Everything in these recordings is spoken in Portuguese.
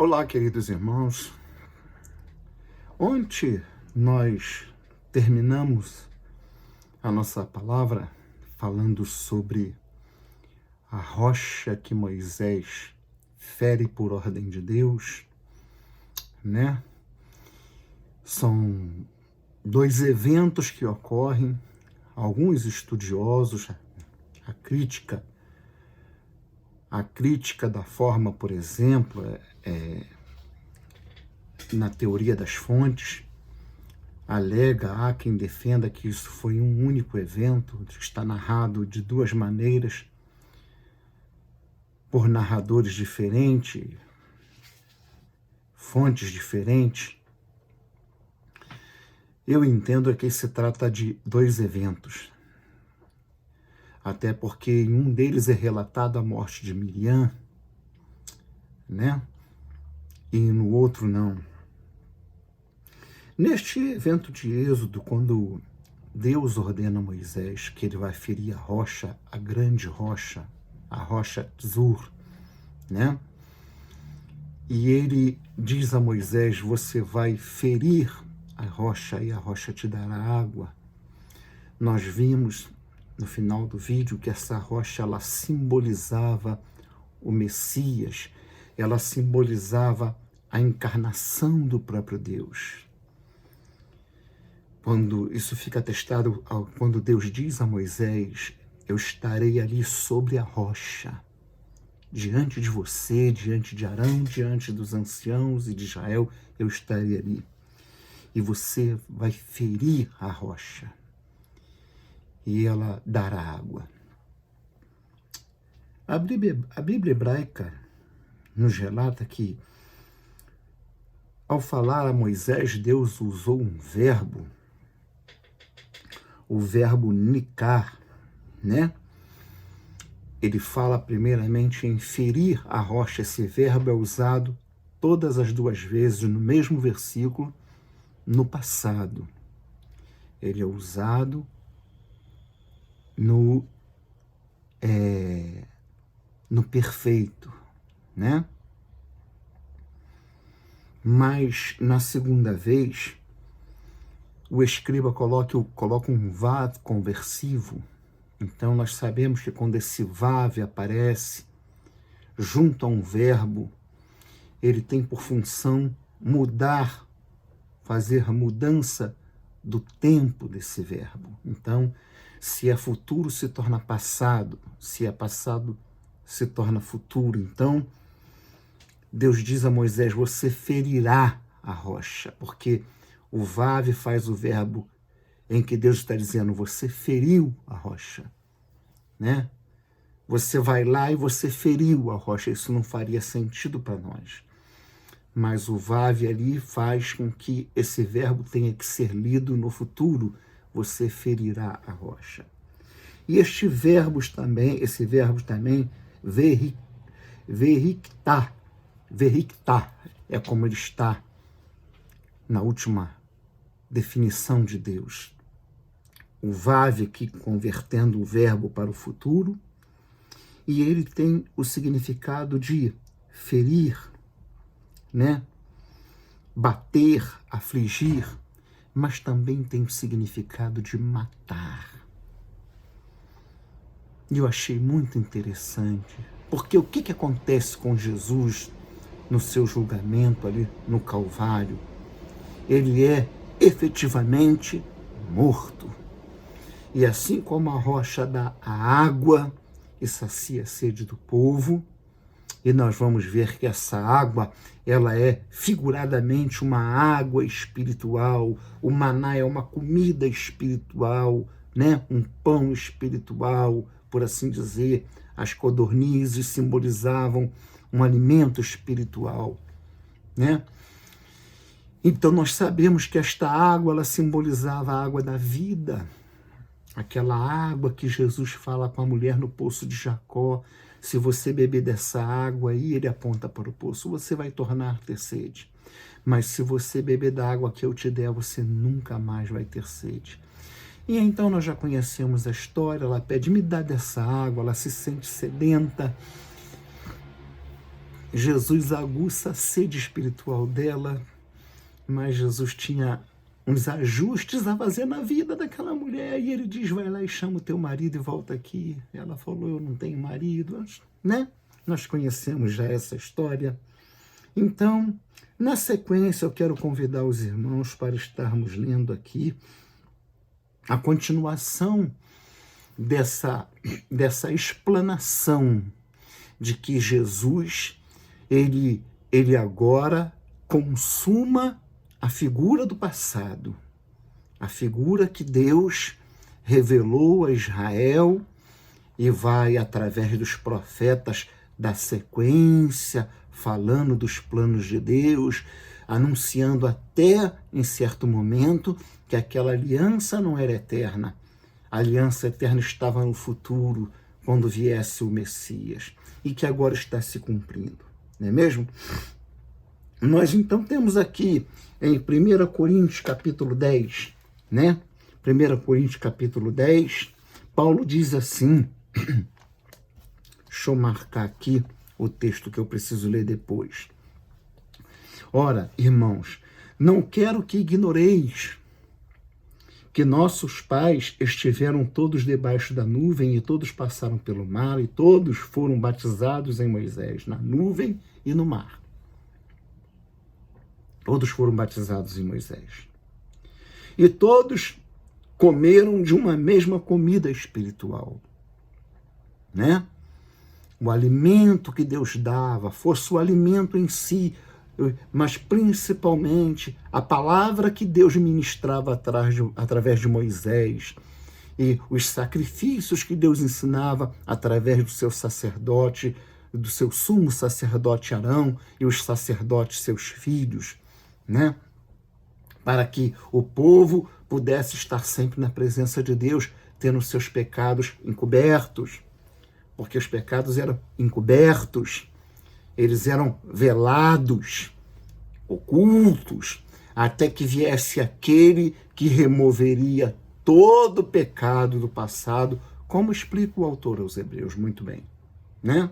Olá, queridos irmãos. Ontem nós terminamos a nossa palavra falando sobre a rocha que Moisés fere por ordem de Deus, né? São dois eventos que ocorrem. Alguns estudiosos, a crítica da forma, por exemplo, na teoria das fontes, há quem defenda que isso foi um único evento, está narrado de duas maneiras, por narradores diferentes, fontes diferentes. Eu entendo que se trata de dois eventos, até porque em um deles é relatado a morte de Miriam, né? E no outro não. Neste evento de Êxodo, quando Deus ordena a Moisés que ele vai ferir a rocha, a grande rocha, a rocha Tzur, né? E ele diz a Moisés: você vai ferir a rocha e a rocha te dará água. Nós vimos no final do vídeo que essa rocha, ela simbolizava o Messias, ela simbolizava a encarnação do próprio Deus. Quando isso fica atestado, quando Deus diz a Moisés: eu estarei ali sobre a rocha, diante de você, diante de Arão, diante dos anciãos e de Israel, eu estarei ali. E você vai ferir a rocha, e ela dará água. A Bíblia hebraica nos relata que, ao falar a Moisés, Deus usou um verbo, o verbo nikar, né? Ele fala primeiramente em ferir a rocha. Esse verbo é usado todas as duas vezes no mesmo versículo, no passado. Ele é usado no perfeito, né? Mas na segunda vez, o escriba coloca um vav conversivo. Então nós sabemos que quando esse vav aparece junto a um verbo, ele tem por função mudar, fazer a mudança do tempo desse verbo. Então, se é futuro, se torna passado. Se é passado, se torna futuro. Então, Deus diz a Moisés: você ferirá a rocha, porque o vav faz o verbo em que Deus está dizendo: você feriu a rocha, né? Você vai lá e você feriu a rocha. Isso não faria sentido para nós. Mas o vav ali faz com que esse verbo tenha que ser lido no futuro: você ferirá a rocha. E esse verbo também, verictar, é como ele está na última definição de Deus. O vav aqui convertendo o verbo para o futuro, e ele tem o significado de ferir, né? Bater, afligir, mas também tem o significado de matar. E eu achei muito interessante, porque o que acontece com Jesus no seu julgamento ali no Calvário? Ele é efetivamente morto. E assim como a rocha dá a água e sacia a sede do povo, e nós vamos ver que essa água, ela é figuradamente uma água espiritual. O maná é uma comida espiritual, né? Um pão espiritual, por assim dizer. As codornizes simbolizavam um alimento espiritual, né? Então nós sabemos que esta água, ela simbolizava a água da vida. Aquela água que Jesus fala com a mulher no poço de Jacó: se você beber dessa água aí, ele aponta para o poço, você vai tornar a ter sede. Mas se você beber da água que eu te der, você nunca mais vai ter sede. E então nós já conhecemos a história. Ela pede: me dá dessa água. Ela se sente sedenta. Jesus aguça a sede espiritual dela, mas Jesus tinha uns ajustes a fazer na vida daquela mulher, e ele diz, vai lá e chama o teu marido e volta aqui. Ela falou, eu não tenho marido, né? Nós conhecemos já essa história. Então, na sequência, eu quero convidar os irmãos para estarmos lendo aqui a continuação dessa explanação de que Jesus, ele agora consuma a figura do passado, a figura que Deus revelou a Israel e vai, através dos profetas da sequência, falando dos planos de Deus, anunciando até, em certo momento, que aquela aliança não era eterna. A aliança eterna estava no futuro, quando viesse o Messias, e que agora está se cumprindo, não é mesmo? Nós então temos aqui em 1 Coríntios capítulo 10, né? 1 Coríntios capítulo 10, Paulo diz assim, deixa eu marcar aqui o texto que eu preciso ler depois. Ora, irmãos, não quero que ignoreis que nossos pais estiveram todos debaixo da nuvem e todos passaram pelo mar e todos foram batizados em Moisés, na nuvem e no mar. Todos foram batizados em Moisés. E todos comeram de uma mesma comida espiritual, né? O alimento que Deus dava, fosse o alimento em si, mas principalmente a palavra que Deus ministrava através de Moisés e os sacrifícios que Deus ensinava através do seu sacerdote, do seu sumo sacerdote Arão e os sacerdotes seus filhos, né? Para que o povo pudesse estar sempre na presença de Deus, tendo seus pecados encobertos, porque os pecados eram encobertos, eles eram velados, ocultos, até que viesse aquele que removeria todo o pecado do passado, como explica o autor aos Hebreus muito bem, né?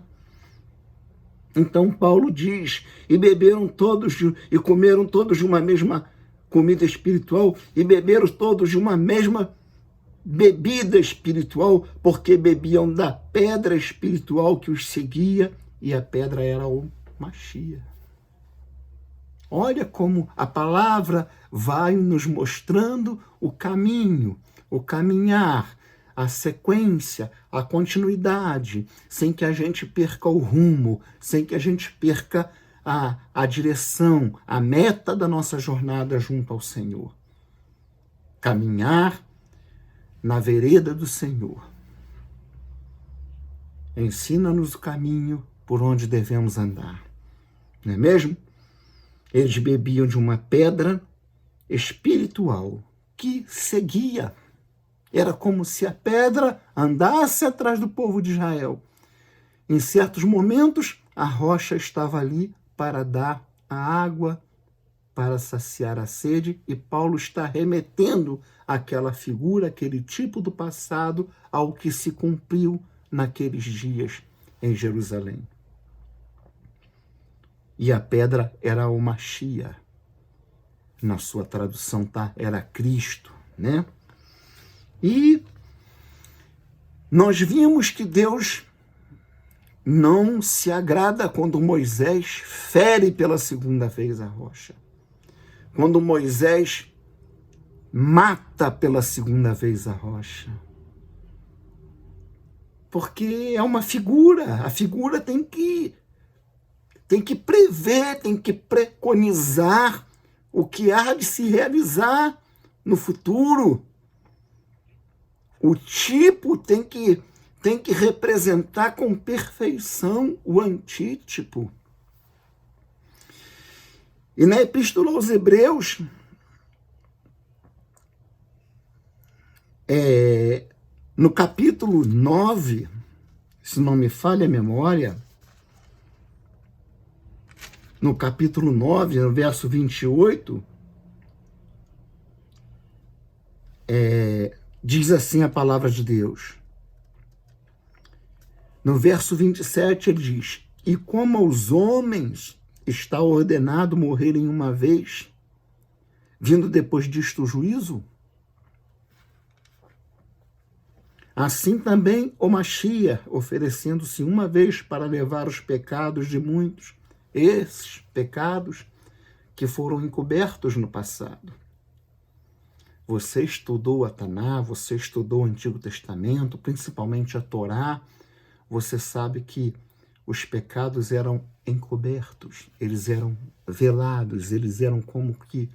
Então Paulo diz, e beberam todos, e comeram todos de uma mesma comida espiritual, e beberam todos de uma mesma bebida espiritual, porque bebiam da pedra espiritual que os seguia, e a pedra era o Machia. Olha como a palavra vai nos mostrando o caminho, o caminhar, a sequência, a continuidade, sem que a gente perca o rumo, sem que a gente perca a direção, a meta da nossa jornada junto ao Senhor. Caminhar na vereda do Senhor. Ensina-nos o caminho por onde devemos andar. Não é mesmo? Eles bebiam de uma pedra espiritual que seguia. Era como se a pedra andasse atrás do povo de Israel. Em certos momentos, a rocha estava ali para dar a água, para saciar a sede, e Paulo está remetendo aquela figura, aquele tipo do passado, ao que se cumpriu naqueles dias em Jerusalém. E a pedra era o Machia. Na sua tradução, era Cristo, né? E nós vimos que Deus não se agrada quando Moisés fere pela segunda vez a rocha. Quando Moisés mata pela segunda vez a rocha. Porque é uma figura. A figura tem que prever, tem que preconizar o que há de se realizar no futuro. O tipo tem que representar com perfeição o antítipo. E na Epístola aos Hebreus, no capítulo 9, se não me falha a memória, no capítulo 9, no verso 28, diz assim a palavra de Deus. No verso 27 ele diz, E como aos homens está ordenado morrerem uma vez, vindo depois disto o juízo, assim também o Mashiach, oferecendo-se uma vez para levar os pecados de muitos, esses pecados que foram encobertos no passado. Você estudou a Taná, você estudou o Antigo Testamento, principalmente a Torá, você sabe que os pecados eram encobertos, eles eram velados, eles eram como que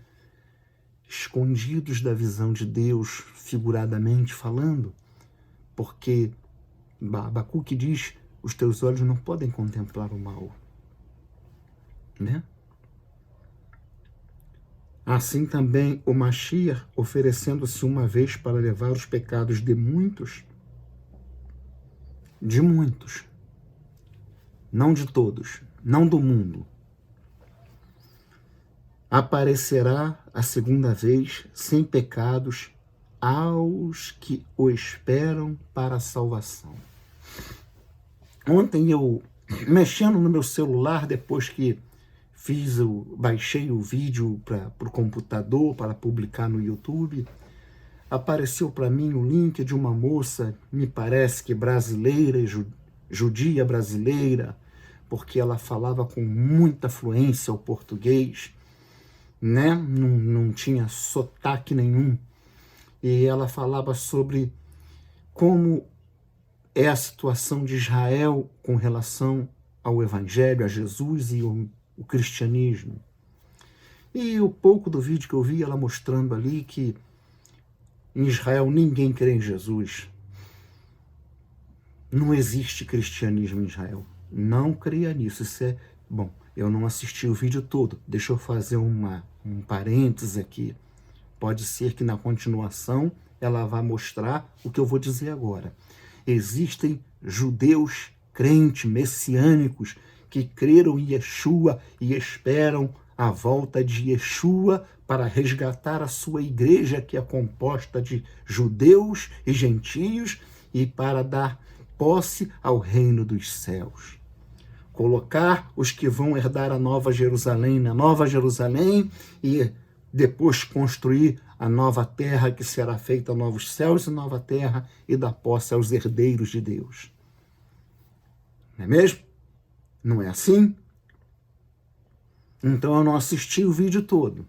escondidos da visão de Deus, figuradamente falando, porque Abacuque diz, os teus olhos não podem contemplar o mal, né? Assim também o Mashiach, oferecendo-se uma vez para levar os pecados de muitos, não de todos, não do mundo, aparecerá a segunda vez sem pecados aos que o esperam para a salvação. Ontem eu, mexendo no meu celular, depois que baixei o vídeo para o computador, para publicar no YouTube, apareceu para mim o link de uma moça, me parece que brasileira, judia brasileira, porque ela falava com muita fluência o português, né? Não tinha sotaque nenhum. E ela falava sobre como é a situação de Israel com relação ao Evangelho, a Jesus e o cristianismo. E o pouco do vídeo que eu vi, ela mostrando ali que em Israel ninguém crê em Jesus. Não existe cristianismo em Israel. Não creia nisso. Isso é... Bom, eu não assisti o vídeo todo. Deixa eu fazer um parêntese aqui. Pode ser que na continuação ela vá mostrar o que eu vou dizer agora. Existem judeus crentes, messiânicos, que creram em Yeshua e esperam a volta de Yeshua para resgatar a sua igreja, que é composta de judeus e gentios, e para dar posse ao reino dos céus. Colocar os que vão herdar a Nova Jerusalém na Nova Jerusalém e depois construir a nova terra, que será feita novos céus e nova terra, e dar posse aos herdeiros de Deus. Não é mesmo? Não é assim? Então eu não assisti o vídeo todo.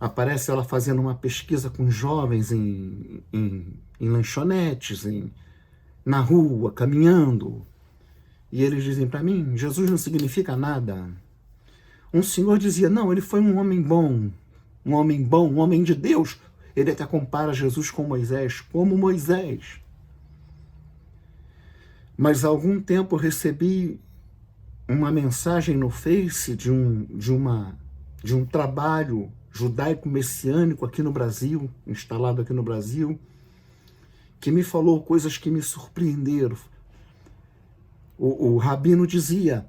Aparece ela fazendo uma pesquisa com jovens em lanchonetes, na rua, caminhando. E eles dizem para mim, Jesus não significa nada. Um senhor dizia, não, ele foi um homem bom, um homem de Deus. Ele até compara Jesus com Moisés, como Moisés. Mas há algum tempo eu recebi uma mensagem no Face de um trabalho judaico-messiânico aqui no Brasil, instalado aqui no Brasil, que me falou coisas que me surpreenderam. O rabino dizia,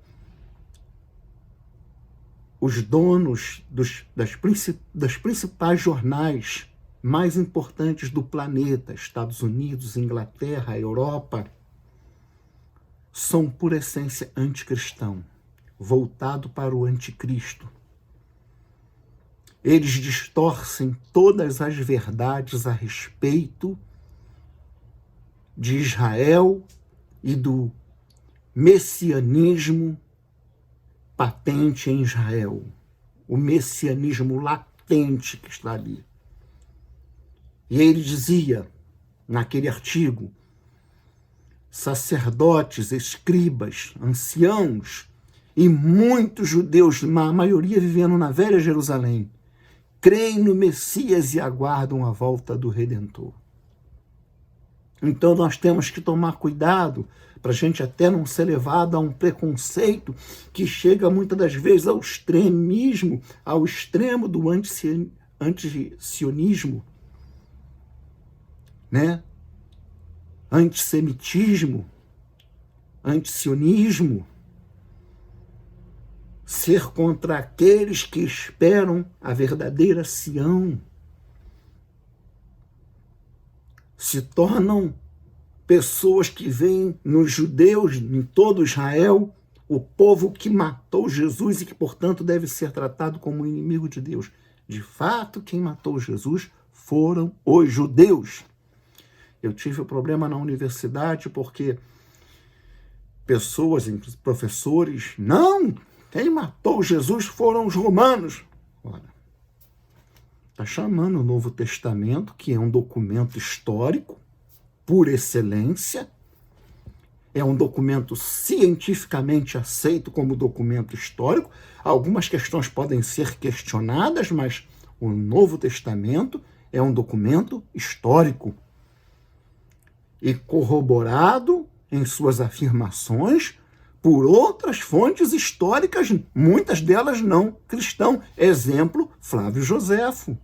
os donos das principais jornais mais importantes do planeta, Estados Unidos, Inglaterra, Europa, são por essência anticristão, voltado para o anticristo. Eles distorcem todas as verdades a respeito de Israel e do messianismo patente em Israel, o messianismo latente que está ali. E ele dizia, naquele artigo, sacerdotes, escribas, anciãos e muitos judeus, a maioria vivendo na Velha Jerusalém, creem no Messias e aguardam a volta do Redentor. Então nós temos que tomar cuidado para a gente até não ser levado a um preconceito que chega muitas das vezes ao extremismo, ao extremo do antisionismo, né? Antissemitismo, antisionismo, ser contra aqueles que esperam a verdadeira Sião, se tornam pessoas que veem nos judeus, em todo Israel, o povo que matou Jesus e que, portanto, deve ser tratado como inimigo de Deus. De fato, quem matou Jesus foram os judeus. Eu tive um problema na universidade porque pessoas, professores, não, quem matou Jesus foram os romanos. Ora, está chamando o Novo Testamento, que é um documento histórico, por excelência, é um documento cientificamente aceito como documento histórico. Algumas questões podem ser questionadas, mas o Novo Testamento é um documento histórico e corroborado em suas afirmações por outras fontes históricas, muitas delas não cristãs. Exemplo, Flávio Joséfo.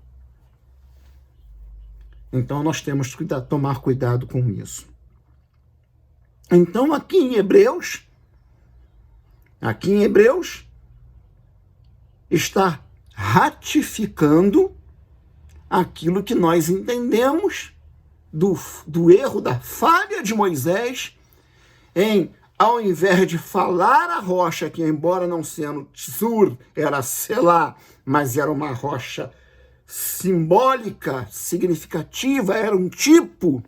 Então nós temos que tomar cuidado com isso. Então aqui em Hebreus, está ratificando aquilo que nós entendemos do erro, da falha de Moisés em, ao invés de falar a rocha, que embora não sendo Tsur, era Selá, mas era uma rocha simbólica, significativa, era um tipo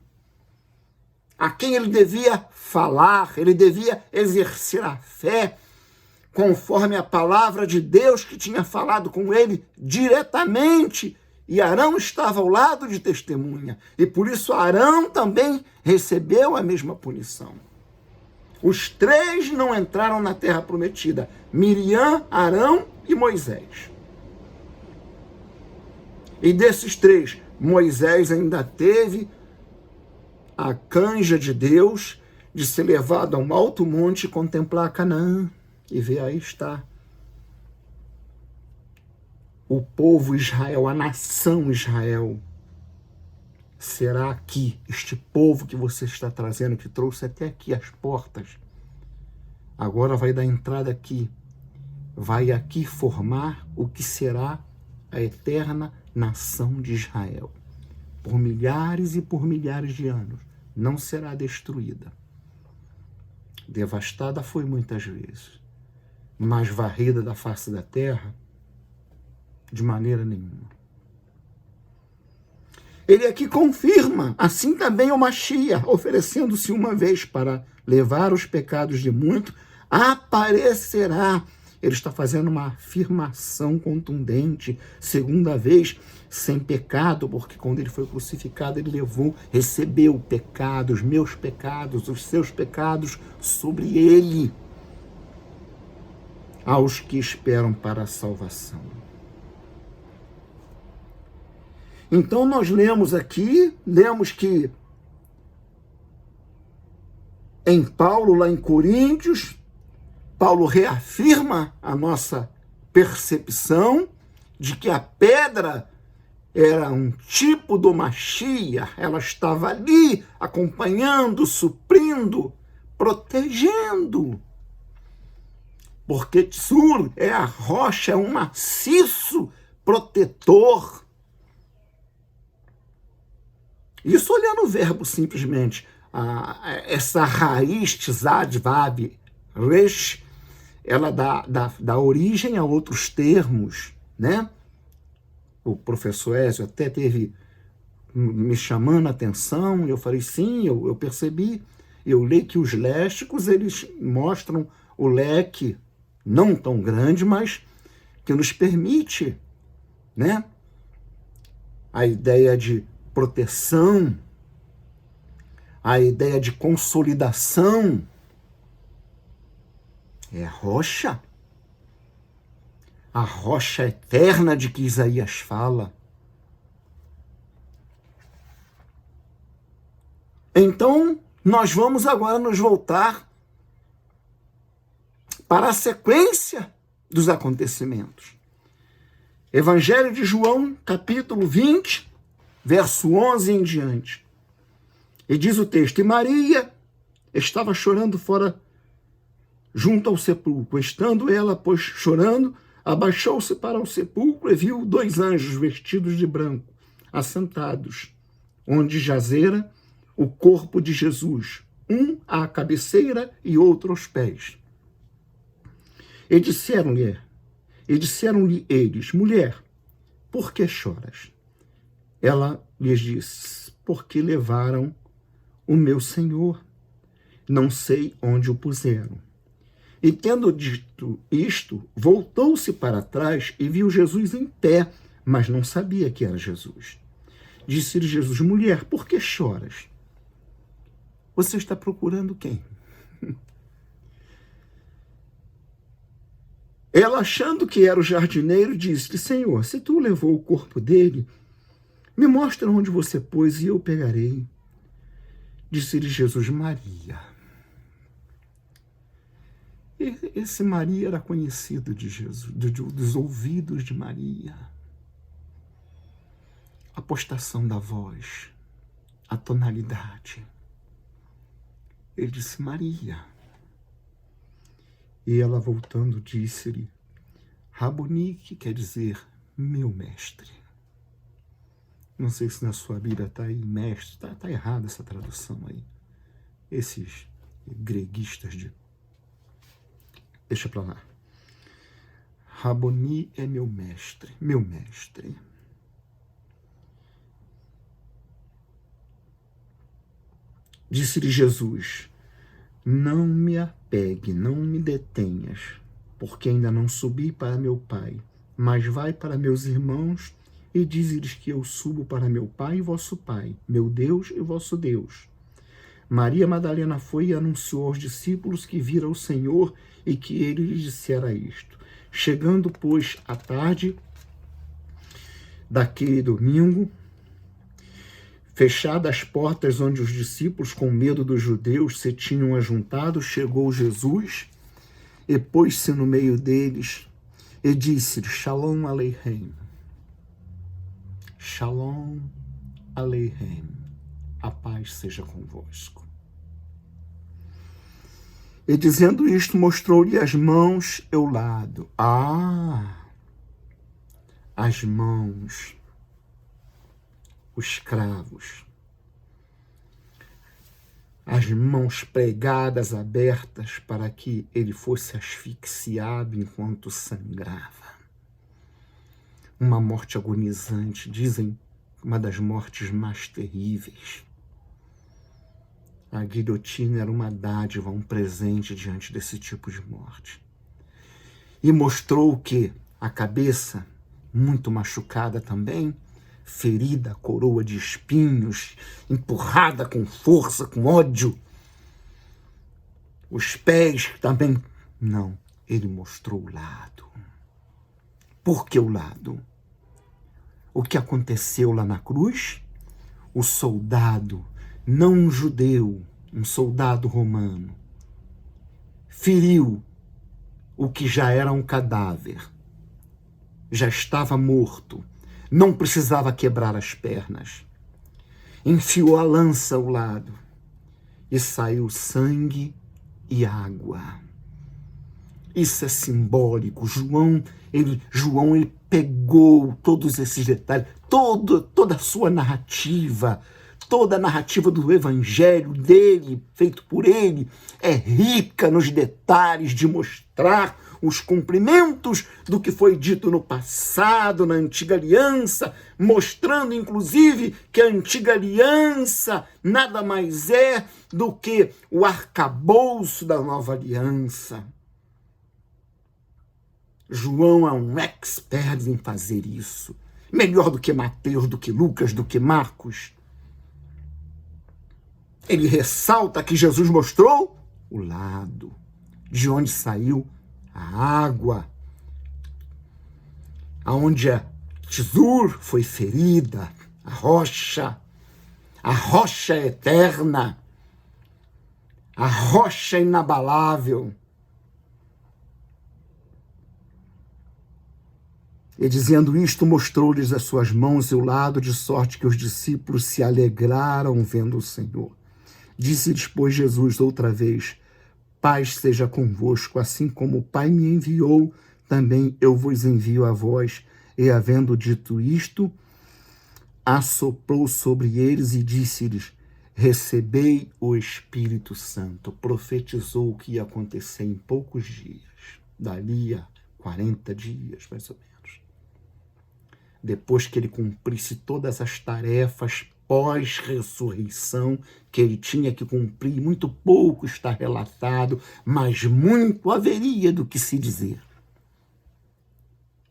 a quem ele devia falar, ele devia exercer a fé, conforme a palavra de Deus que tinha falado com ele diretamente, e Arão estava ao lado de testemunha, e por isso Arão também recebeu a mesma punição. Os três não entraram na terra prometida, Miriam, Arão e Moisés. E desses três, Moisés ainda teve a canja de Deus de ser levado a um alto monte e contemplar Canaã. E ver, aí está o povo Israel, a nação Israel. Será aqui, este povo que você está trazendo, que trouxe até aqui as portas, agora vai dar entrada aqui, vai aqui formar o que será a eterna nação de Israel. Por milhares e por milhares de anos, não será destruída. Devastada foi muitas vezes, mas varrida da face da terra, de maneira nenhuma. Ele aqui confirma, assim também o Mashiach, oferecendo-se uma vez para levar os pecados de muitos, aparecerá. Ele está fazendo uma afirmação contundente, segunda vez, sem pecado, porque quando ele foi crucificado, ele recebeu o pecado, os meus pecados, os seus pecados sobre ele, aos que esperam para a salvação. Então nós lemos que em Paulo, lá em Coríntios, Paulo reafirma a nossa percepção de que a pedra era um tipo do Mashiach, ela estava ali acompanhando, suprindo, protegendo. Porque Tsur é a rocha, é um maciço protetor. Isso olhando o verbo simplesmente, essa raiz tzad, vav, resh, ela dá origem a outros termos, né? O professor Ézio até teve me chamando a atenção, e eu falei, sim, eu percebi. Eu leio que os léxicos, eles mostram o leque, não tão grande, mas que nos permite, né? A ideia de proteção, a ideia de consolidação, é a rocha eterna de que Isaías fala. Então, nós vamos agora nos voltar para a sequência dos acontecimentos. Evangelho de João, capítulo 20, verso 11 em diante. E diz o texto, e Maria estava chorando fora, junto ao sepulcro. Estando ela, pois, chorando, abaixou-se para o sepulcro e viu 2 anjos vestidos de branco, assentados, onde jazera o corpo de Jesus, um à cabeceira e outro aos pés. E disseram-lhe eles: mulher, por que choras? Ela lhes disse: porque levaram o meu Senhor, não sei onde o puseram. E tendo dito isto, voltou-se para trás e viu Jesus em pé, mas não sabia que era Jesus. Disse-lhe Jesus: mulher, por que choras? Você está procurando quem? Ela, achando que era o jardineiro, disse-lhe: Senhor, se tu levou o corpo dele, me mostra onde você pôs e eu pegarei. Disse-lhe Jesus: Maria. Esse Maria era conhecido de Jesus, dos ouvidos de Maria. A postação da voz, a tonalidade. Ele disse: Maria. E ela, voltando, disse-lhe: Raboni, que quer dizer meu mestre. Não sei se na sua Bíblia está aí mestre, está errada essa tradução aí. Esses greguistas de... Deixa para lá. Raboni é meu mestre, meu mestre. Disse-lhe Jesus: não me apegue, não me detenhas, porque ainda não subi para meu Pai, mas vai para meus irmãos e dize-lhes que eu subo para meu Pai e vosso Pai, meu Deus e vosso Deus. Maria Madalena foi e anunciou aos discípulos que vira o Senhor e que ele lhes dissera isto. Chegando, pois, à tarde daquele domingo, fechadas as portas onde os discípulos, com medo dos judeus, se tinham ajuntado, chegou Jesus e pôs-se no meio deles e disse-lhes: Shalom Aleichem. Shalom Aleichem. A paz seja convosco. E dizendo isto, mostrou-lhe as mãos e o lado. As mãos, os cravos, as mãos pregadas, abertas, para que ele fosse asfixiado enquanto sangrava. Uma morte agonizante, dizem, uma das mortes mais terríveis. A guilhotina era uma dádiva, um presente diante desse tipo de morte. E mostrou que a cabeça, muito machucada também, ferida, coroa de espinhos, empurrada com força, com ódio. Os pés também. Não, ele mostrou o lado. Por que o lado? O que aconteceu lá na cruz? O soldado, não um judeu, um soldado romano, feriu o que já era um cadáver. Já estava morto. Não precisava quebrar as pernas. Enfiou a lança ao lado e saiu sangue e água. Isso é simbólico. João ele pegou todos esses detalhes, toda a sua narrativa, toda a narrativa do evangelho dele, feito por ele, é rica nos detalhes de mostrar os cumprimentos do que foi dito no passado, na antiga aliança, mostrando, inclusive, que a antiga aliança nada mais é do que o arcabouço da nova aliança. João é um expert em fazer isso. Melhor do que Mateus, do que Lucas, do que Marcos. Ele ressalta que Jesus mostrou o lado de onde saiu a água, aonde a Tzur foi ferida, a rocha eterna, a rocha inabalável. E dizendo isto, mostrou-lhes as suas mãos e o lado, de sorte que os discípulos se alegraram vendo o Senhor. Disse-lhes, pois, Jesus outra vez: paz seja convosco, assim como o Pai me enviou, também eu vos envio a vós. E havendo dito isto, assoprou sobre eles e disse-lhes: recebei o Espírito Santo. Profetizou o que ia acontecer em poucos dias. dali a 40 dias, mais ou menos. Depois que ele cumprisse todas as tarefas pós-ressurreição que ele tinha que cumprir, muito pouco está relatado, mas muito haveria do que se dizer.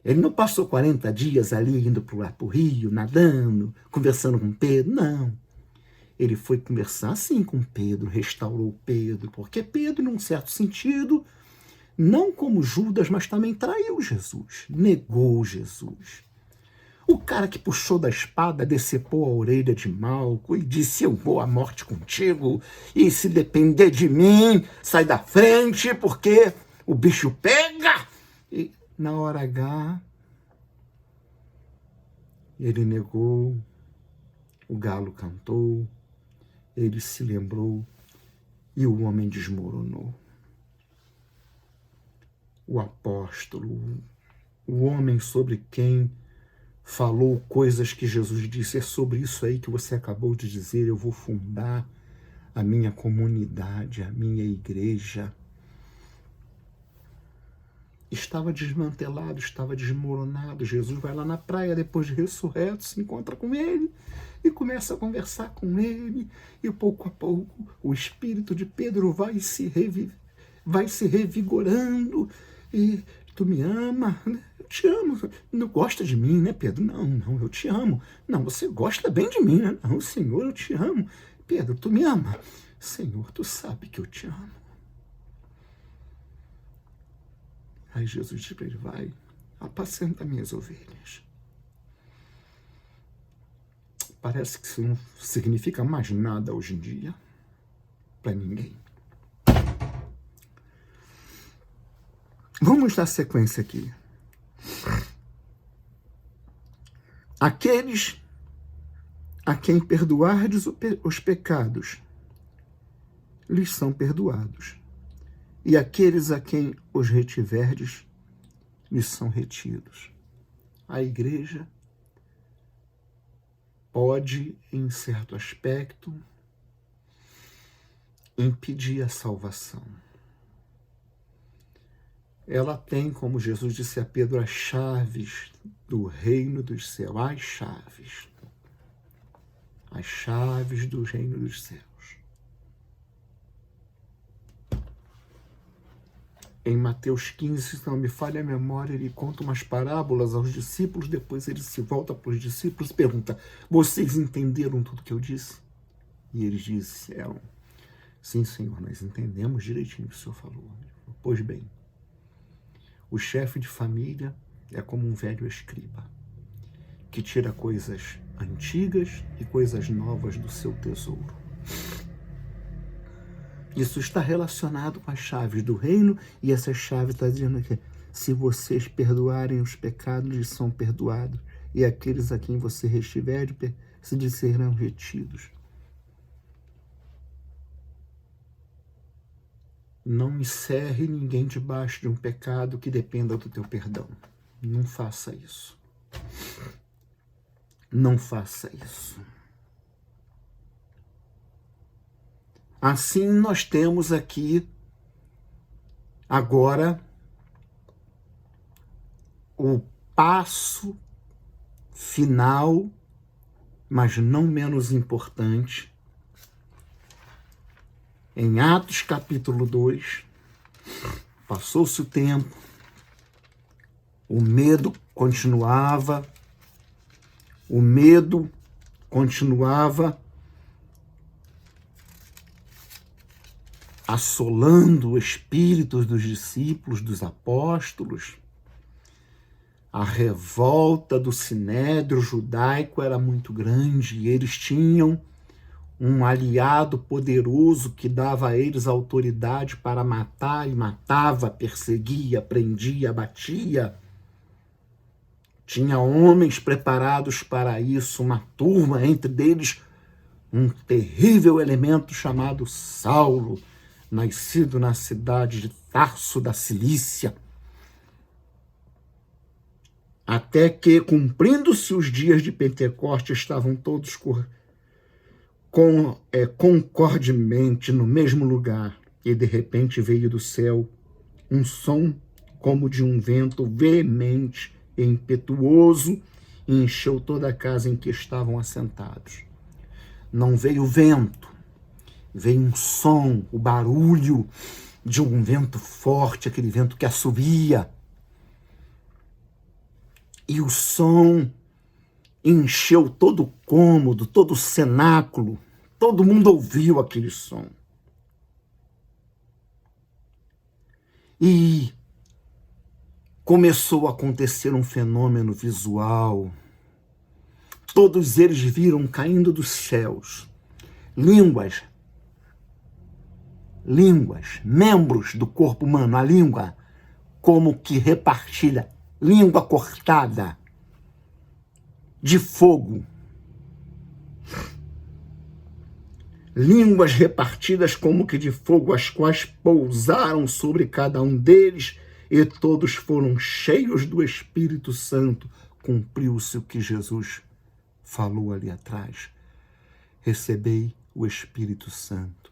Ele não passou 40 dias ali indo para o rio, nadando, conversando com Pedro, não. Ele foi conversar sim com Pedro, restaurou Pedro, porque Pedro, num certo sentido, não como Judas, mas também traiu Jesus, negou Jesus. O cara que puxou da espada, decepou a orelha de Malco e disse: eu vou à morte contigo, e se depender de mim, sai da frente, porque o bicho pega. E na hora H, ele negou, o galo cantou, ele se lembrou e o homem desmoronou. O apóstolo, o homem sobre quem falou coisas que Jesus disse, é sobre isso aí que você acabou de dizer, eu vou fundar a minha comunidade, a minha igreja. Estava desmantelado, estava desmoronado. Jesus vai lá na praia depois de ressurreto, se encontra com ele e começa a conversar com ele, e pouco a pouco o espírito de Pedro vai se revigorando. E tu me ama? Eu te amo. Não gosta de mim, né, Pedro? Não, eu te amo. Não, você gosta bem de mim, né? Não, Senhor, eu te amo. Pedro, tu me ama? Senhor, tu sabe que eu te amo. Aí Jesus diz para ele: vai, apacenta minhas ovelhas. Parece que isso não significa mais nada hoje em dia para ninguém. Vamos dar sequência aqui. Aqueles a quem perdoardes os pecados, lhes são perdoados. E aqueles a quem os retiverdes, lhes são retidos. A igreja pode, em certo aspecto, impedir a salvação. Ela tem, como Jesus disse a Pedro, as chaves do reino dos céus. As chaves do reino dos céus. Em Mateus 15, se não me falha a memória, ele conta umas parábolas aos discípulos, depois ele se volta para os discípulos e pergunta: vocês entenderam tudo que eu disse? E eles disseram: sim, Senhor, nós entendemos direitinho o que o Senhor falou. Pois bem, o chefe de família é como um velho escriba, que tira coisas antigas e coisas novas do seu tesouro. Isso está relacionado com as chaves do reino, e essa chave está dizendo que se vocês perdoarem os pecados, lhes são perdoados, e aqueles a quem você retiver, se lhes serão retidos. Não encerre ninguém debaixo de um pecado que dependa do teu perdão. Não faça isso. Não faça isso. Assim, nós temos aqui, agora, o passo final, mas não menos importante, em Atos capítulo 2, passou-se o tempo, o medo continuava assolando o espírito dos discípulos, dos apóstolos. A revolta do sinédrio judaico era muito grande e eles tinham um aliado poderoso que dava a eles autoridade para matar, e matava, perseguia, prendia, batia. Tinha homens preparados para isso, uma turma, entre eles um terrível elemento chamado Saulo, nascido na cidade de Tarso da Cilícia. Até que, cumprindo-se os dias de Pentecostes, estavam todos concordemente no mesmo lugar, e de repente veio do céu um som como de um vento veemente e impetuoso, e encheu toda a casa em que estavam assentados. Não veio vento, veio um som, o barulho de um vento forte, aquele vento que assovia. E o som encheu todo o cômodo, todo o cenáculo. Todo mundo ouviu aquele som. E começou a acontecer um fenômeno visual. Todos eles viram caindo dos céus línguas, membros do corpo humano, a língua como que repartilha, língua cortada de fogo. Línguas repartidas como que de fogo, as quais pousaram sobre cada um deles, e todos foram cheios do Espírito Santo. Cumpriu-se o que Jesus falou ali atrás. Recebei o Espírito Santo.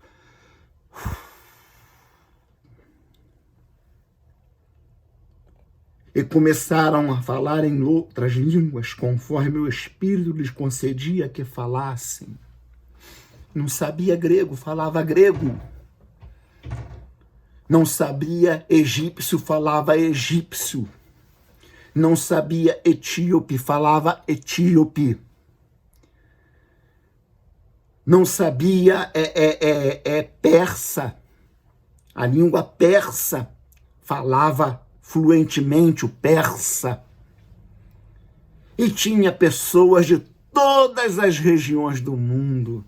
E começaram a falar em outras línguas, conforme o Espírito lhes concedia que falassem. Não sabia grego, falava grego. Não sabia egípcio, falava egípcio. Não sabia etíope, falava etíope. Não sabia persa, a língua persa, falava fluentemente o persa. E tinha pessoas de todas as regiões do mundo,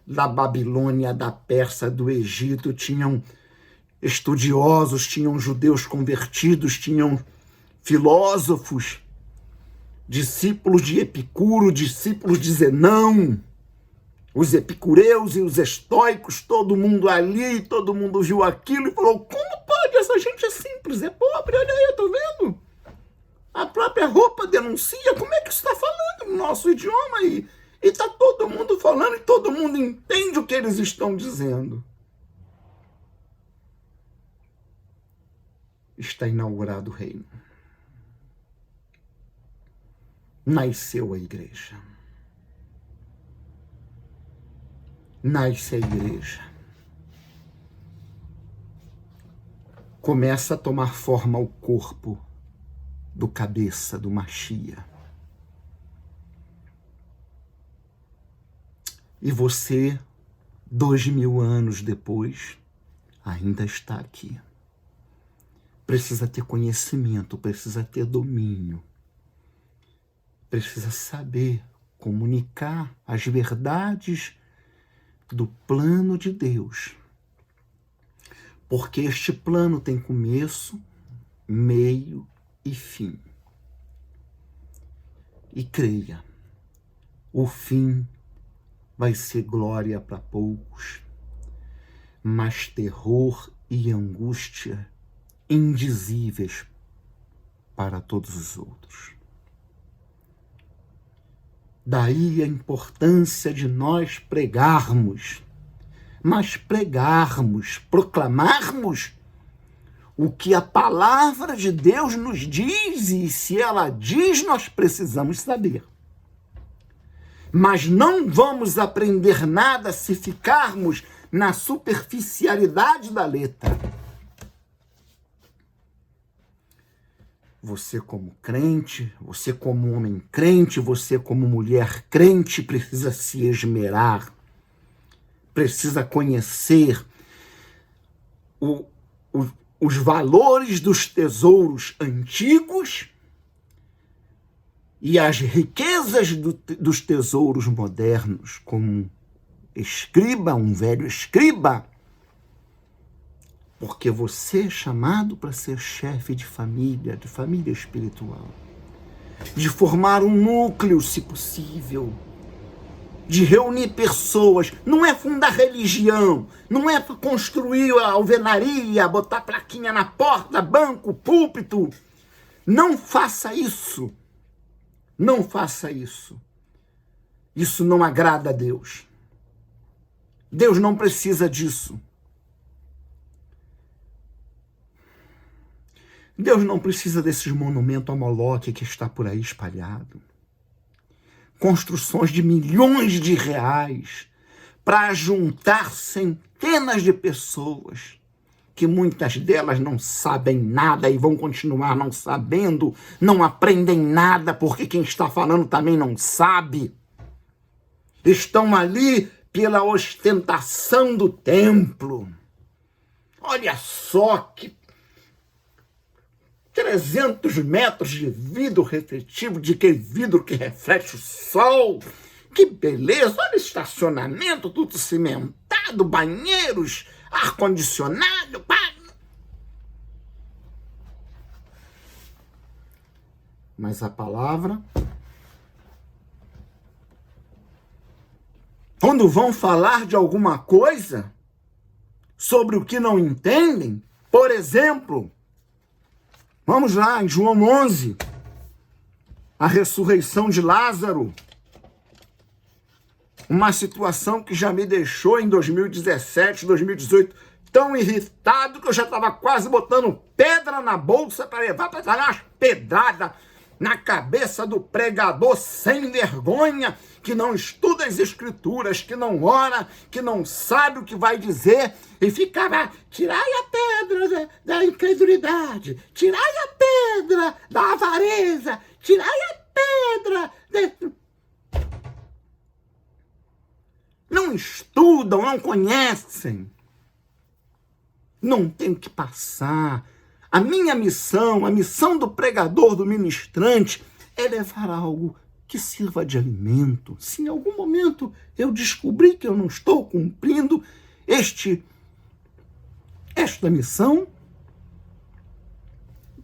da Babilônia, da Pérsia, do Egito, tinham estudiosos, tinham judeus convertidos, tinham filósofos, discípulos de Epicuro, discípulos de Zenão, os epicureus e os estoicos, todo mundo ali, todo mundo viu aquilo e falou: como pode? Essa gente é simples, é pobre, olha aí, tô vendo. A própria roupa denuncia, como é que isso está falando no nosso idioma aí? E está todo mundo falando e todo mundo entende o que eles estão dizendo. Está inaugurado o reino. Nasceu a igreja. Nasce a igreja. Começa a tomar forma o corpo do cabeça, do Machia. E você, 2000 anos depois, ainda está aqui. Precisa ter conhecimento, precisa ter domínio. Precisa saber comunicar as verdades do plano de Deus. Porque este plano tem começo, meio e fim. E creia, o fim vai ser glória para poucos, mas terror e angústia indizíveis para todos os outros. Daí a importância de nós pregarmos, mas pregarmos, proclamarmos o que a palavra de Deus nos diz, e se ela diz, nós precisamos saber. Mas não vamos aprender nada se ficarmos na superficialidade da letra. Você como crente, você como homem crente, você como mulher crente, precisa se esmerar, precisa conhecer os valores dos tesouros antigos e as riquezas dos tesouros modernos, como escriba, um velho escriba, porque você é chamado para ser chefe de família espiritual, de formar um núcleo, se possível, de reunir pessoas. Não é fundar religião, não é construir a alvenaria, botar plaquinha na porta, banco, púlpito. Não faça isso. Não faça isso. Isso não agrada a Deus. Deus não precisa disso. Deus não precisa desses monumentos a Moloque que está por aí espalhado. Construções de milhões de reais para juntar centenas de pessoas, que muitas delas não sabem nada e vão continuar não sabendo, não aprendem nada, porque quem está falando também não sabe. Estão ali pela ostentação do templo. Olha só que 300 metros de vidro refletivo, de aquele vidro que reflete o sol. Que beleza! Olha o estacionamento, tudo cimentado, banheiros, ar-condicionado. Mas a palavra, quando vão falar de alguma coisa sobre o que não entendem, por exemplo, vamos lá, em João 11, a ressurreição de Lázaro, uma situação que já me deixou em 2017, 2018, tão irritado que eu já estava quase botando pedra na bolsa para levar para dar umas pedradas na cabeça do pregador sem vergonha, que não estuda as escrituras, que não ora, que não sabe o que vai dizer, e ficava, tirai a pedra da incredulidade, tirai a pedra da avareza, tirai a pedra... Não estudam, não conhecem. Não tem que passar. A minha missão, a missão do pregador, do ministrante, é levar algo que sirva de alimento. Se em algum momento eu descobrir que eu não estou cumprindo esta missão,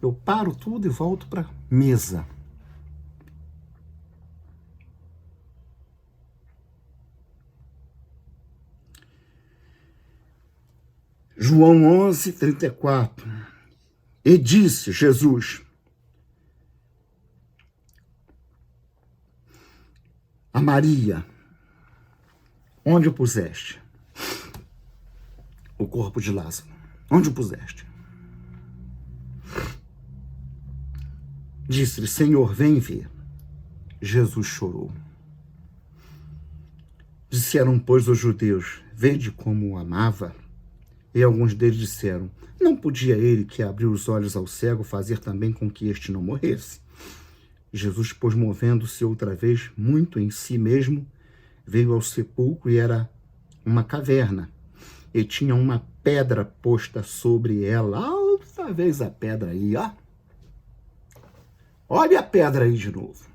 eu paro tudo e volto para a mesa. João 11, 34. E disse Jesus a Maria: onde o puseste? O corpo de Lázaro. Onde o puseste? Disse-lhe: Senhor, vem ver. Jesus chorou. Disseram, pois, os judeus: vede como o amava. E alguns deles disseram: não podia ele, que abriu os olhos ao cego, fazer também com que este não morresse? Jesus, pois, movendo-se outra vez muito em si mesmo, veio ao sepulcro, e era uma caverna, e tinha uma pedra posta sobre ela. Outra vez a pedra aí, ó. Olha a pedra aí de novo.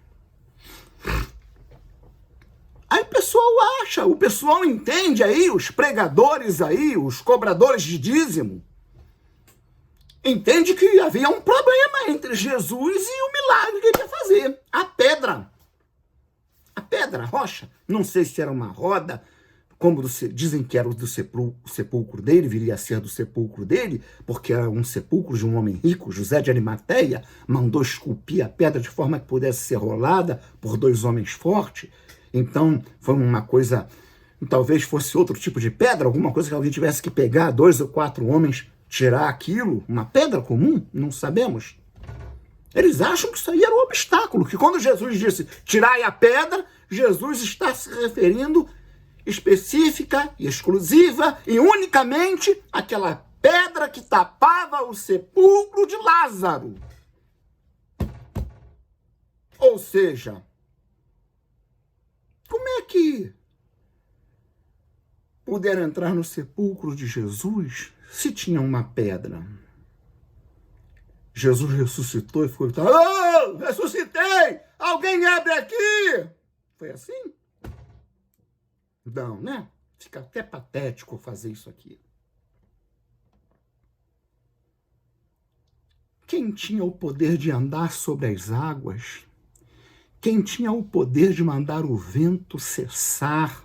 Aí o pessoal acha, o pessoal entende aí, os pregadores aí, os cobradores de dízimo, entende que havia um problema entre Jesus e o milagre que ele ia fazer. A pedra, a rocha, não sei se era uma roda, como dizem que era do sepulcro dele, viria a ser do sepulcro dele, porque era um sepulcro de um homem rico, José de Arimateia, mandou esculpir a pedra de forma que pudesse ser rolada por dois homens fortes. Então, foi uma coisa, talvez fosse outro tipo de pedra, alguma coisa que alguém tivesse que pegar, 2 ou 4 homens, tirar aquilo, uma pedra comum, não sabemos. Eles acham que isso aí era um obstáculo, que quando Jesus disse, tirai a pedra, Jesus está se referindo específica, exclusiva e unicamente àquela pedra que tapava o sepulcro de Lázaro. Ou seja, como é que puderam entrar no sepulcro de Jesus se tinha uma pedra? Jesus ressuscitou e ficou gritando: oh, ressuscitei! Alguém abre aqui! Foi assim? Não, né? Fica até patético fazer isso aqui. Quem tinha o poder de andar sobre as águas, quem tinha o poder de mandar o vento cessar,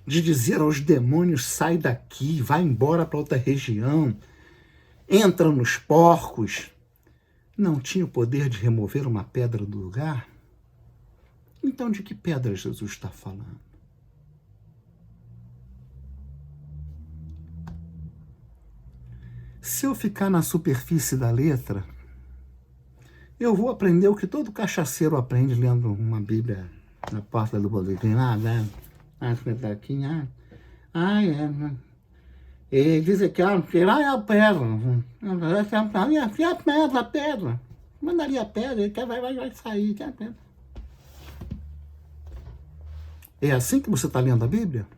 de dizer aos demônios, sai daqui, vai embora para outra região, entra nos porcos, não tinha o poder de remover uma pedra do lugar? Então de que pedra Jesus está falando? Se eu ficar na superfície da letra, Eu vou aprender o que todo cachaceiro aprende lendo uma Bíblia na porta do boletim. Né? Aqui, e diz que tirar a pedra. Aqui a pedra. Manda ali a pedra, ele vai sair. Que a pedra. É assim que você está lendo a Bíblia?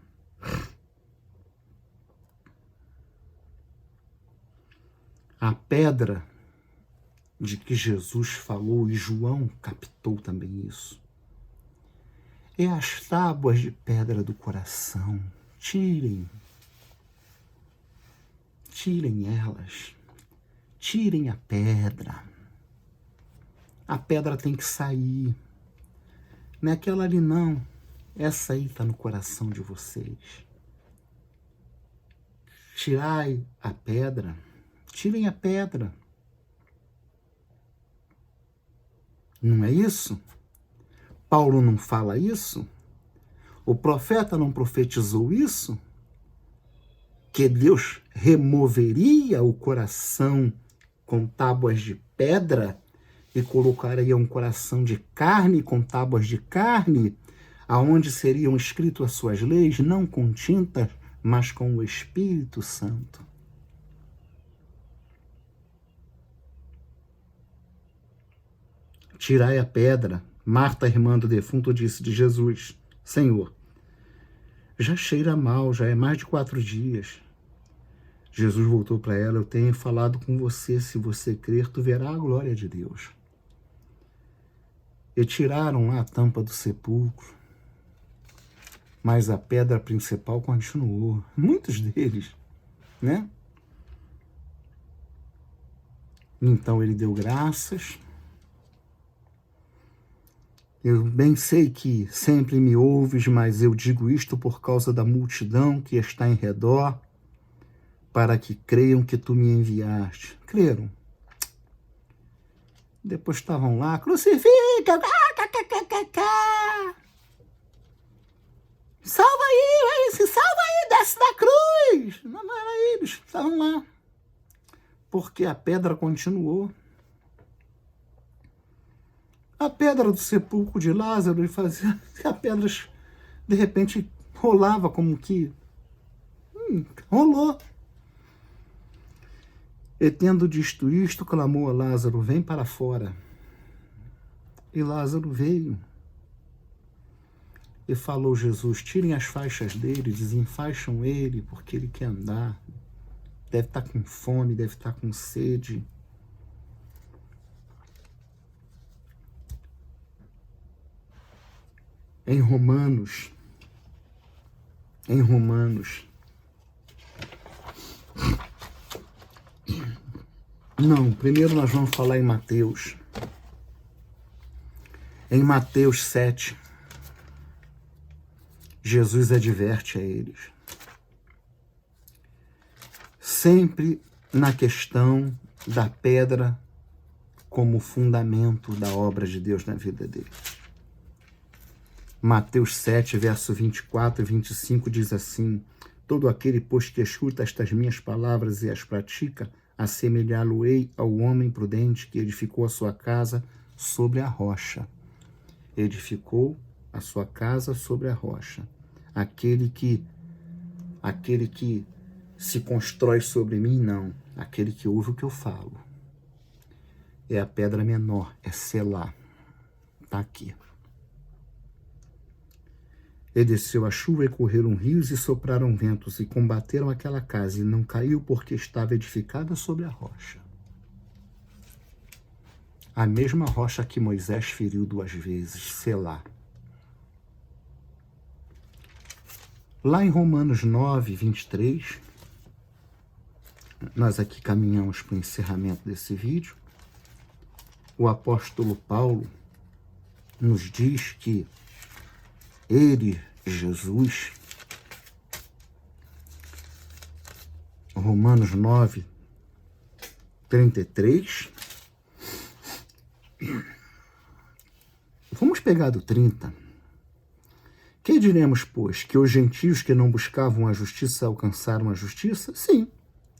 A pedra de que Jesus falou, e João captou também isso, é as tábuas de pedra do coração. Tirem elas. Tirem a pedra. A pedra tem que sair. Não é aquela ali, não. Essa aí está no coração de vocês. Tirai a pedra. Tirem a pedra. Não é isso? Paulo não fala isso? O profeta não profetizou isso? Que Deus removeria o coração com tábuas de pedra e colocaria um coração de carne com tábuas de carne, aonde seriam escritas as suas leis, não com tinta, mas com o Espírito Santo. Tirai a pedra. Marta, irmã do defunto, disse de Jesus: Senhor, já cheira mal, já é mais de 4 dias. Jesus voltou para ela: eu tenho falado com você, se você crer, tu verá a glória de Deus. E tiraram lá a tampa do sepulcro, mas a pedra principal continuou. Muitos deles, né? Então ele deu graças. Eu bem sei que sempre me ouves, mas eu digo isto por causa da multidão que está em redor, para que creiam que tu me enviaste. Creram. Depois estavam lá, crucifica, salva aí, se salva aí, desce da cruz. Não era eles, estavam lá. Porque a pedra continuou. A pedra do sepulcro de Lázaro, ele fazia, a pedra de repente rolava como que rolou. E tendo dito isto, clamou a Lázaro: vem para fora. E Lázaro veio. E falou Jesus: tirem as faixas dele, desenfaixam ele, porque ele quer andar. Deve estar com fome, deve estar com sede. Em Romanos. Não, primeiro nós vamos falar em Mateus. Em Mateus 7, Jesus adverte a eles. Sempre na questão da pedra como fundamento da obra de Deus na vida deles. Mateus 7, verso 24 e 25 diz assim: todo aquele, pois, que escuta estas minhas palavras e as pratica, assemelhá-lo-ei ao homem prudente que edificou a sua casa sobre a rocha. Edificou a sua casa sobre a rocha. Aquele que se constrói sobre mim, não. Aquele que ouve o que eu falo. É a pedra menor, é Selá. Está aqui. E desceu a chuva e correram rios e sopraram ventos e combateram aquela casa e não caiu porque estava edificada sobre a rocha. A mesma rocha que Moisés feriu 2 vezes, Selá. Lá em Romanos 9, 23, nós aqui caminhamos para o encerramento desse vídeo, o apóstolo Paulo nos diz que ele, Jesus, Romanos 9, 33, vamos pegar do 30. Que diremos, pois, que os gentios que não buscavam a justiça alcançaram a justiça? Sim,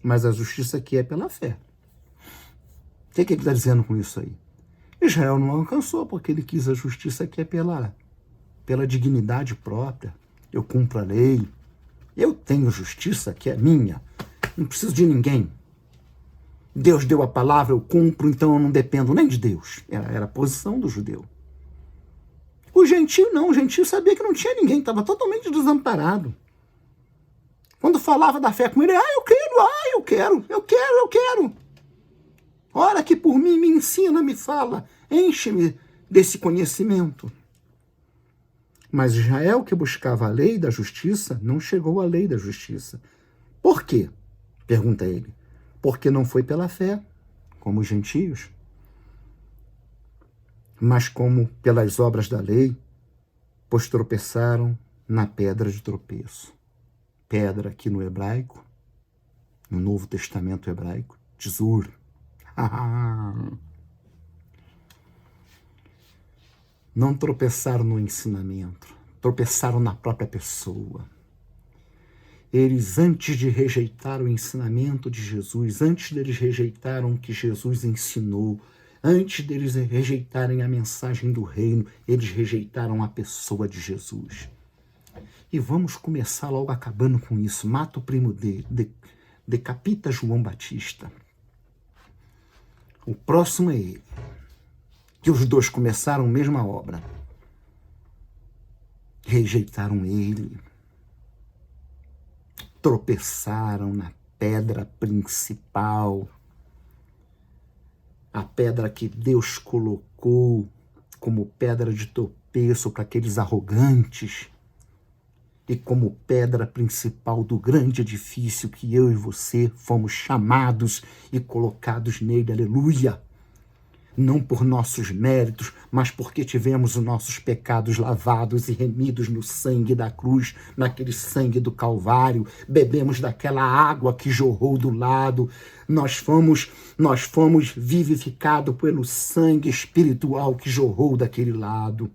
mas a justiça aqui é pela fé. O que ele está dizendo com isso aí? Israel não alcançou porque ele quis a justiça que é pela dignidade própria. Eu cumpro a lei, eu tenho justiça que é minha, não preciso de ninguém. Deus deu a palavra, eu cumpro, então eu não dependo nem de Deus. Era a posição do judeu. O gentio não, o gentio sabia que não tinha ninguém, estava totalmente desamparado. Quando falava da fé com ele, eu quero. Ora que por mim, me ensina, me fala, enche-me desse conhecimento. Mas Israel, que buscava a lei da justiça, não chegou à lei da justiça. Por quê? Pergunta ele. Porque não foi pela fé, como os gentios, mas como pelas obras da lei, pois tropeçaram na pedra de tropeço. Pedra aqui no hebraico, no Novo Testamento hebraico, tzur. Não tropeçaram no ensinamento, tropeçaram na própria pessoa. Eles, antes de rejeitar o ensinamento de Jesus, antes deles rejeitarem o que Jesus ensinou, antes deles rejeitarem a mensagem do reino, eles rejeitaram a pessoa de Jesus. E vamos começar logo acabando com isso. Mata o primo dele, decapita João Batista. O próximo é ele. Que os dois começaram a mesma obra. Rejeitaram ele. Tropeçaram na pedra principal. A pedra que Deus colocou como pedra de tropeço para aqueles arrogantes. E como pedra principal do grande edifício que eu e você fomos chamados e colocados nele, aleluia! Não por nossos méritos, mas porque tivemos os nossos pecados lavados e remidos no sangue da cruz, naquele sangue do Calvário, bebemos daquela água que jorrou do lado, nós fomos vivificados pelo sangue espiritual que jorrou daquele lado.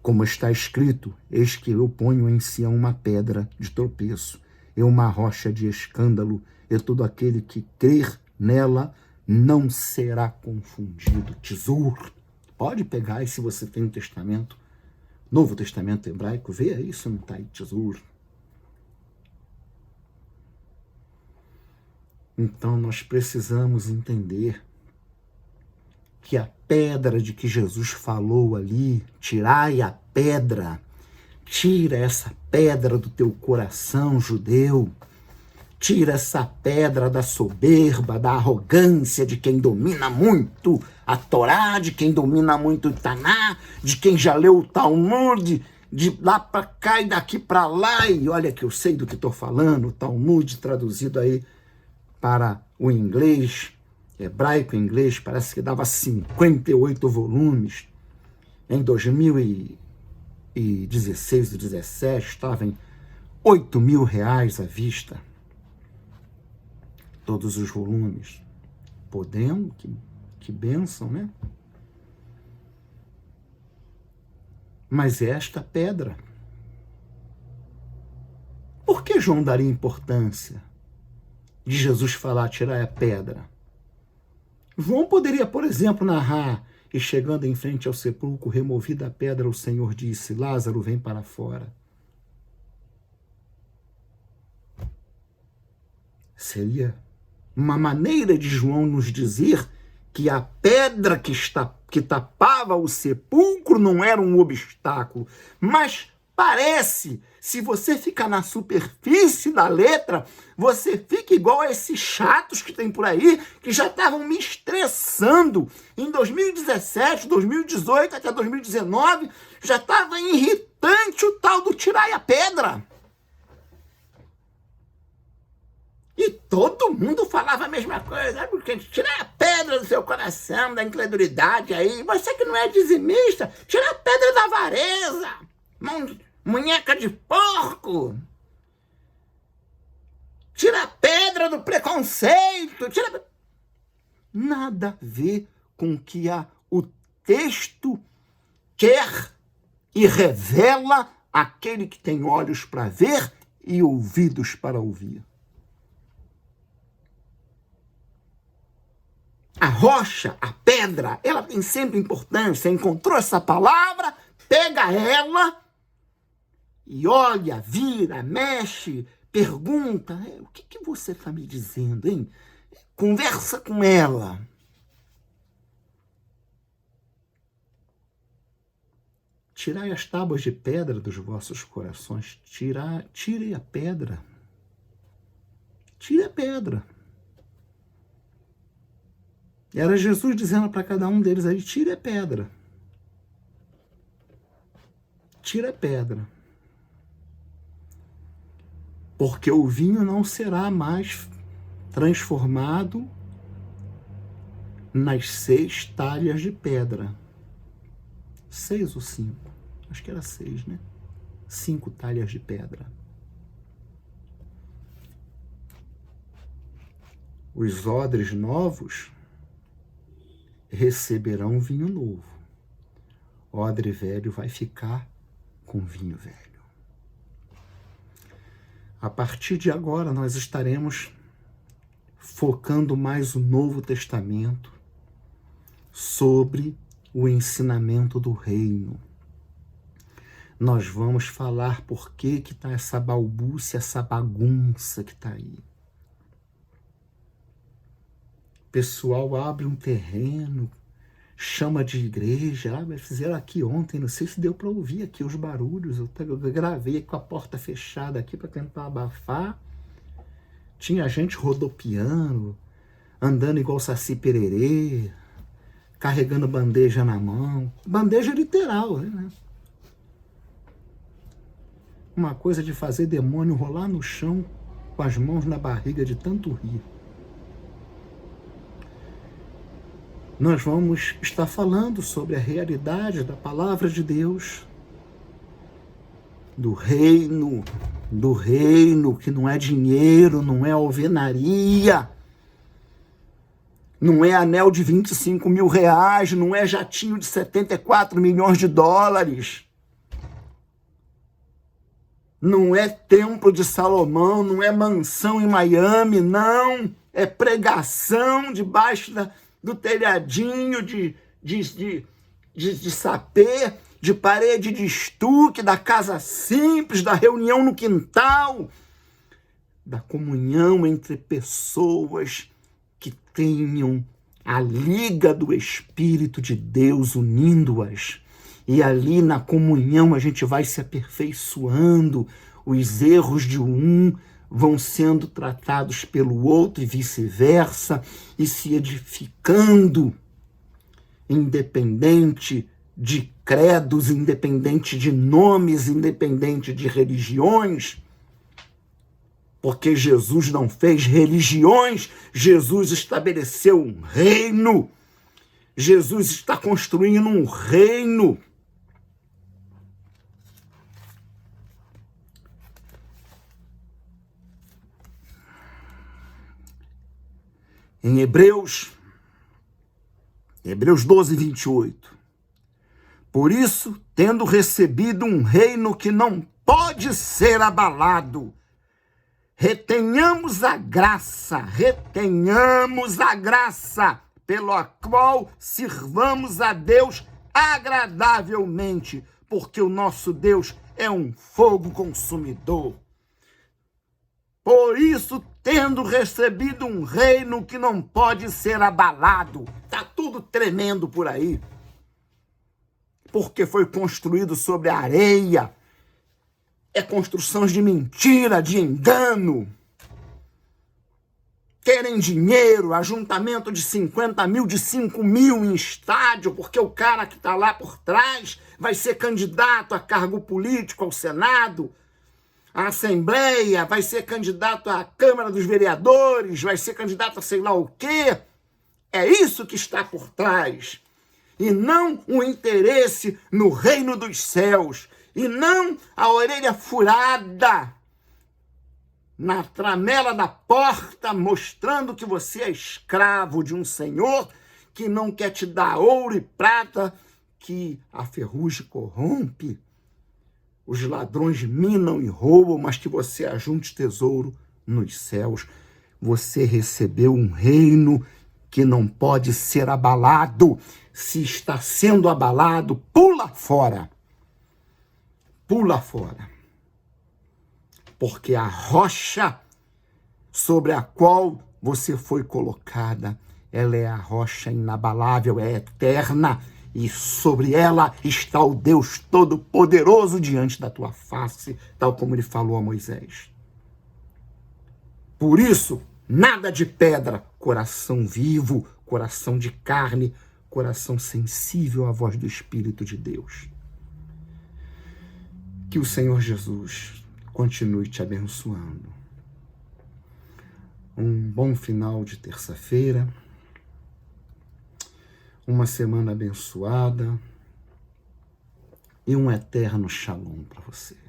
Como está escrito, eis que eu ponho em Sião uma pedra de tropeço, e uma rocha de escândalo, e todo aquele que crer nela não será confundido. Tzur. Pode pegar aí se você tem um testamento, Novo Testamento hebraico, vê aí se não está aí tzur. Então nós precisamos entender que a pedra de que Jesus falou ali, tirai a pedra, tira essa pedra do teu coração, judeu, tira essa pedra da soberba, da arrogância de quem domina muito a Torá, de quem domina muito o Taná, de quem já leu o Talmud, de lá para cá e daqui para lá, e olha que eu sei do que estou falando, o Talmud traduzido aí para o inglês, hebraico e inglês, parece que dava 58 volumes. Em 2016 e 2017 estava em R$8.000 à vista. Todos os volumes. Podemos, que bênção, né? Mas esta pedra. Por que João daria importância de Jesus falar, tirar a pedra? João poderia, por exemplo, narrar, e chegando em frente ao sepulcro, removida a pedra, o Senhor disse, Lázaro, vem para fora. Seria uma maneira de João nos dizer que a pedra que tapava o sepulcro não era um obstáculo, mas parece, se você ficar na superfície da letra, você fica igual a esses chatos que tem por aí, que já estavam me estressando. Em 2017, 2018, até 2019, já estava irritante o tal do tirar a pedra. E todo mundo falava a mesma coisa, porque tirar a pedra do seu coração, da incredulidade aí, você que não é dizimista, tira a pedra da avareza, munheca de porco, tira a pedra do preconceito, nada a ver com o que o texto quer e revela aquele que tem olhos para ver e ouvidos para ouvir. A rocha, a pedra, ela tem sempre importância. Você encontrou essa palavra, pega ela e olha, vira, mexe, pergunta. O que você está me dizendo, hein? Conversa com ela. Tirai as tábuas de pedra dos vossos corações. Tire a pedra. Tire a pedra. Era Jesus dizendo para cada um deles aí, tire a pedra. Tire a pedra. Porque o vinho não será mais transformado nas 6 talhas de pedra. 6 ou 5? Acho que era 6, né? 5 talhas de pedra. Os odres novos receberão vinho novo. Odre velho vai ficar com vinho velho. A partir de agora, nós estaremos focando mais o Novo Testamento sobre o ensinamento do reino. Nós vamos falar por que está essa balbúcia, essa bagunça que está aí. O pessoal abre um terreno, chama de igreja. Fizeram aqui ontem, não sei se deu para ouvir aqui os barulhos. Eu gravei com a porta fechada aqui para tentar abafar. Tinha gente rodopiando, andando igual Saci Pererê, carregando bandeja na mão. Bandeja literal, né? Uma coisa de fazer demônio rolar no chão com as mãos na barriga de tanto rir. Nós vamos estar falando sobre a realidade da palavra de Deus, do reino que não é dinheiro, não é alvenaria, não é anel de 25 mil reais, não é jatinho de 74 milhões de dólares, não é templo de Salomão, não é mansão em Miami, não, é pregação debaixo do telhadinho de sapê, de parede de estuque, da casa simples, da reunião no quintal, da comunhão entre pessoas que tenham a liga do Espírito de Deus unindo-as. E ali na comunhão a gente vai se aperfeiçoando, os erros de um vão sendo tratados pelo outro e vice-versa, e se edificando, independente de credos, independente de nomes, independente de religiões, porque Jesus não fez religiões, Jesus estabeleceu um reino, Jesus está construindo um reino. Em Hebreus 12, 28. Por isso, tendo recebido um reino que não pode ser abalado, retenhamos a graça pela qual sirvamos a Deus agradavelmente, porque o nosso Deus é um fogo consumidor. Por isso, tendo recebido um reino que não pode ser abalado, está tudo tremendo por aí, porque foi construído sobre a areia, é construções de mentira, de engano, querem dinheiro, ajuntamento de 50 mil, de 5 mil em estádio, porque o cara que está lá por trás vai ser candidato a cargo político ao Senado, à Assembleia, vai ser candidato à Câmara dos Vereadores, vai ser candidato a sei lá o quê. É isso que está por trás. E não o interesse no reino dos céus. E não a orelha furada na tramela da porta, mostrando que você é escravo de um senhor que não quer te dar ouro e prata, que a ferrugem corrompe. Os ladrões minam e roubam, mas que você ajunte tesouro nos céus. Você recebeu um reino que não pode ser abalado. Se está sendo abalado, pula fora. Pula fora. Porque a rocha sobre a qual você foi colocada, ela é a rocha inabalável, é eterna, e sobre ela está o Deus Todo-Poderoso diante da tua face, tal como ele falou a Moisés. Por isso, nada de pedra, coração vivo, coração de carne, coração sensível à voz do Espírito de Deus. Que o Senhor Jesus continue te abençoando. Um bom final de terça-feira, uma semana abençoada e um eterno shalom para você.